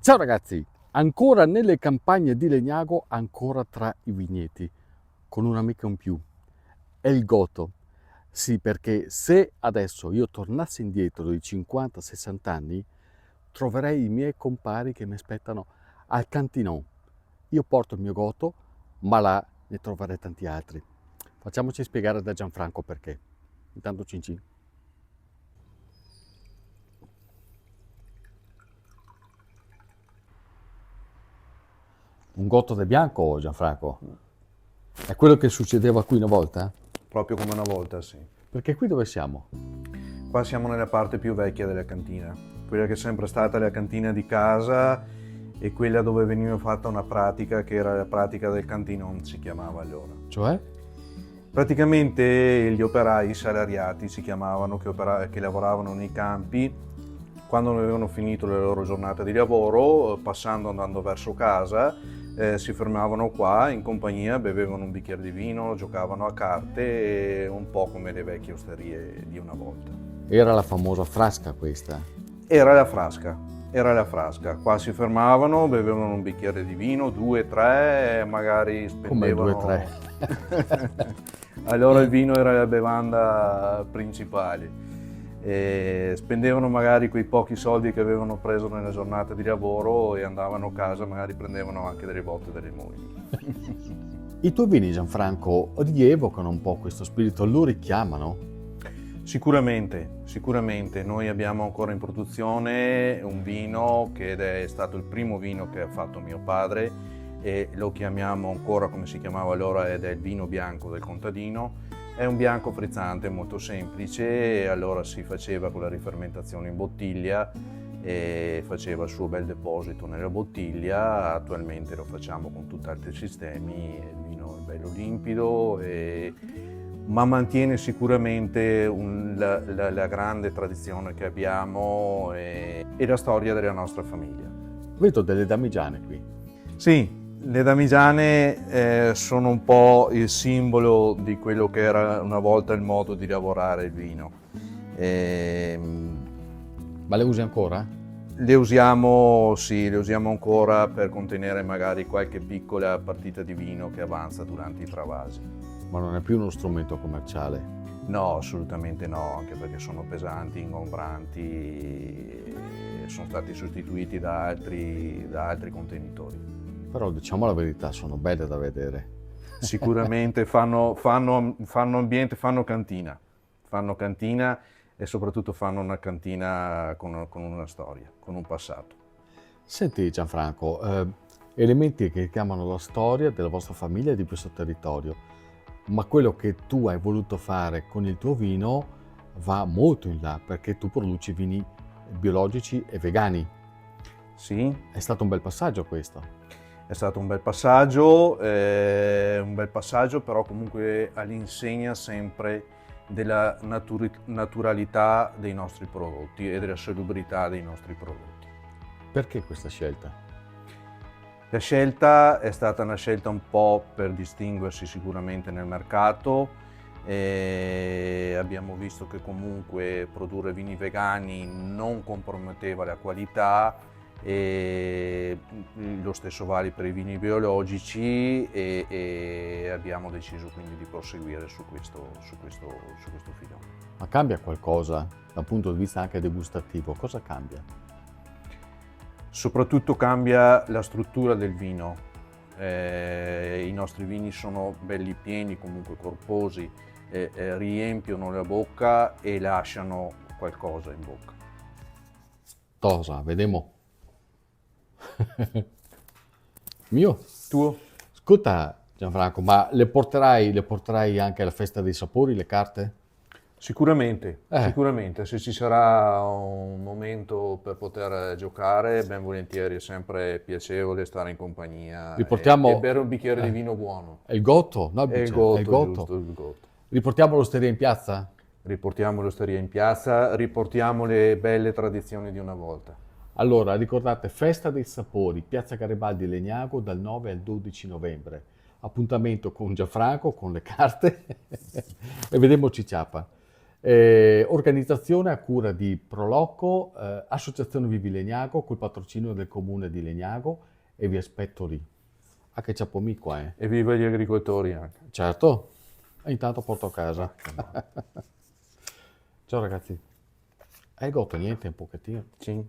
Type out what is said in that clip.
Ciao ragazzi, ancora nelle campagne di Legnago, ancora tra i vigneti, con un'amica in più, è il Goto. Sì, perché se adesso io tornassi indietro di 50-60 anni, troverei i miei compari che mi aspettano al cantinò. Io porto il mio Goto, ma là ne troverei tanti altri. Facciamoci spiegare da Gianfranco perché. Intanto Cincin. Un Goto del bianco, Gianfranco? È quello che succedeva qui una volta? Proprio come una volta, sì. Perché qui dove siamo? Qua siamo nella parte più vecchia della cantina, quella che è sempre stata la cantina di casa e quella dove veniva fatta una pratica che era la pratica del cantinon, si chiamava allora. Cioè? Praticamente gli operai salariati si chiamavano, che lavoravano nei campi, quando avevano finito la loro giornata di lavoro, andando verso casa, si fermavano qua in compagnia, bevevano un bicchiere di vino, giocavano a carte, un po' come le vecchie osterie di una volta. Era la famosa frasca questa. Era la frasca, era la frasca. Qua si fermavano, bevevano un bicchiere di vino, 2, 3, magari Come 2-3? spendevano. Allora il vino era la bevanda principale. E spendevano magari quei pochi soldi che avevano preso nella giornata di lavoro e andavano a casa, magari prendevano anche delle botte delle mogli. I tuoi vini, Gianfranco, rievocano un po' questo spirito, lo richiamano? Sicuramente. Noi abbiamo ancora in produzione un vino che è stato il primo vino che ha fatto mio padre e lo chiamiamo ancora come si chiamava allora ed è il vino bianco del contadino. È un bianco frizzante molto semplice e allora si faceva con la rifermentazione in bottiglia e faceva il suo bel deposito nella bottiglia. Attualmente lo facciamo con tutti altri sistemi, il vino è bello limpido ma mantiene sicuramente la grande tradizione che abbiamo e la storia della nostra famiglia. Vedo delle damigiane qui. Sì, le damigiane sono un po' il simbolo di quello che era una volta il modo di lavorare il vino. Ma le usi ancora? Le usiamo, sì, le usiamo ancora per contenere magari qualche piccola partita di vino che avanza durante i travasi. Ma non è più uno strumento commerciale. No, assolutamente no, anche perché sono pesanti, ingombranti, e sono stati sostituiti da altri contenitori. Però diciamo la verità, sono belle da vedere. Sicuramente fanno ambiente, fanno cantina e soprattutto fanno una cantina con una storia, con un passato. Senti Gianfranco, elementi che chiamano la storia della vostra famiglia e di questo territorio, ma quello che tu hai voluto fare con il tuo vino va molto in là, perché tu produci vini biologici e vegani. Sì, È stato un bel passaggio questo. è stato un bel passaggio però comunque all'insegna sempre della naturalità dei nostri prodotti e della salubrità dei nostri prodotti. Perché questa scelta? La scelta è stata una scelta un po' per distinguersi sicuramente nel mercato e abbiamo visto che comunque produrre vini vegani non comprometteva la qualità e lo stesso vale per i vini biologici e abbiamo deciso quindi di proseguire su questo filone. Ma cambia qualcosa dal punto di vista anche degustativo? Cosa cambia? Soprattutto cambia la struttura del vino. I nostri vini sono belli pieni, comunque corposi, riempiono la bocca e lasciano qualcosa in bocca. Cosa? Vediamo. Mio? Tuo? Ascolta Gianfranco, ma le porterai anche alla festa dei sapori, le carte? Sicuramente, Eh, se ci sarà un momento per poter giocare, ben volentieri, è sempre piacevole stare in compagnia e riportiamo... bere un bicchiere di vino buono. È il Gotto? No, il È il bicchiere, è il gotto, Gotto. giusto, il gotto. Riportiamo l'osteria in piazza? Riportiamo l'osteria in piazza, riportiamo le belle tradizioni di una volta. Allora, ricordate, Festa dei Sapori, Piazza Garibaldi Legnago dal 9 al 12 novembre. Appuntamento con Gianfranco, con le carte e vedremo Cicciapa. Organizzazione a cura di Proloco, Associazione Vivi Legnago, col patrocinio del comune di Legnago, e vi aspetto lì. A che c'è pomì qua, eh? E viva gli agricoltori anche. Certo, e intanto porto a casa. Ciao ragazzi. Hai gotto niente un pochettino? Sì.